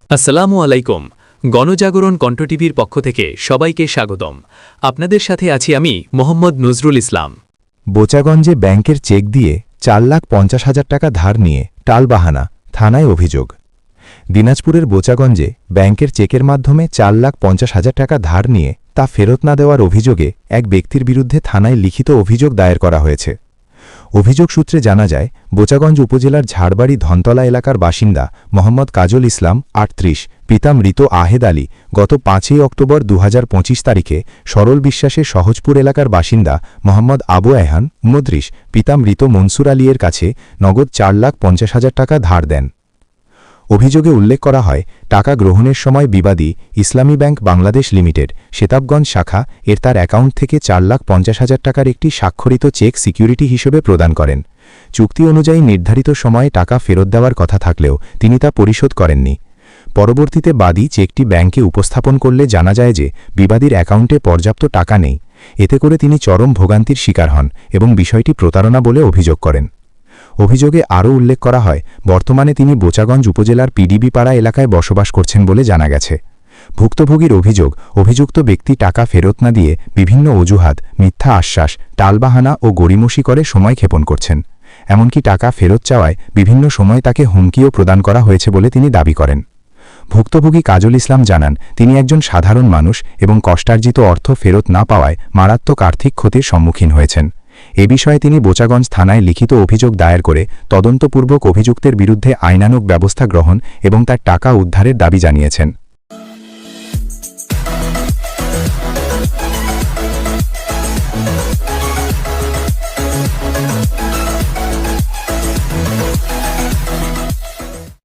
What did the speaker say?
আসসালামু আলাইকুম। গণজাগরণ কণ্ঠ টিভির পক্ষ থেকে সবাইকে স্বাগতম। আপনাদের সাথে আছি আমি মোহাম্মদ নজরুল ইসলাম। বোচাগঞ্জে ব্যাংকের চেক দিয়ে 4,50,000 টাকা ধার নিয়ে টালবাহানা, থানায় অভিযোগ। দিনাজপুরের বোচাগঞ্জে ব্যাংকের চেকের মাধ্যমে 4,50,000 টাকা ধার নিয়ে তা ফেরত না দেওয়ার অভিযোগে এক ব্যক্তির বিরুদ্ধে থানায় লিখিত অভিযোগ দায়ের করা হয়েছে। অভিযোগ সূত্রে জানা যায়, বোচাগঞ্জ উপজেলার ঝাড়বাড়ি ধনতলা এলাকার বাসিন্দা মোহাম্মদ কাজল ইসলাম ৩৮, পিতা মৃত আহেদ আলী গত ৫ই অক্টোবর ২০২৫ তারিখে সরল বিশ্বাসের সহজপুর এলাকার বাসিন্দা মোহাম্মদ আবু এহান ২৯, পিতা মৃত মনসুর আলীর কাছে নগদ 4,50,000 টাকা ধার দেন। অভিযোগে উল্লেখ করা হয়, টাকা গ্রহণের সময় বিবাদী ইসলামী ব্যাংক বাংলাদেশ লিমিটেড শেতাবগঞ্জ শাখা এর তার অ্যাকাউন্ট থেকে 4,50,000 টাকার একটি স্বাক্ষরিত চেক সিকিউরিটি হিসেবে প্রদান করেন। চুক্তি অনুযায়ী নির্ধারিত সময়ে টাকা ফেরত দেওয়ার কথা থাকলেও তিনি তা পরিশোধ করেননি। পরবর্তীতে বাদী চেকটি ব্যাংকে উপস্থাপন করলে জানা যায় যে বিবাদীর অ্যাকাউন্টে পর্যাপ্ত টাকা নেই। এতে করে তিনি চরম ভোগান্তির শিকার হন এবং বিষয়টি প্রতারণা বলে অভিযোগ করেন। অভিযোগে আরও উল্লেখ করা হয়, বর্তমানে তিনি বোচাগঞ্জ উপজেলার পিডিবি পাড়া এলাকায় বসবাস করছেন বলে জানা গেছে। ভুক্তভোগীর অভিযোগ, অভিযুক্ত ব্যক্তি টাকা ফেরত না দিয়ে বিভিন্ন অজুহাত, মিথ্যা আশ্বাস, টালবাহানা ও গড়িমসি করে সময় ক্ষেপণ করছেন। এমনকি টাকা ফেরত চাওয়ায় বিভিন্ন সময় তাকে হুমকিও প্রদান করা হয়েছে বলে তিনি দাবি করেন। ভুক্তভোগী কাজল ইসলাম জানান, তিনি একজন সাধারণ মানুষ এবং কষ্টার্জিত অর্থ ফেরত না পাওয়ায় মারাত্মক আর্থিক ক্ষতির সম্মুখীন হয়েছেন। এ বিষয়ে তিনি বোচাগঞ্জ থানায় লিখিত অভিযোগ দায়ের করে তদন্তপূর্বক অভিযুক্তের বিরুদ্ধে আইনানুগ ব্যবস্থা গ্রহণ এবং তার টাকা উদ্ধারের দাবি জানিয়েছেন।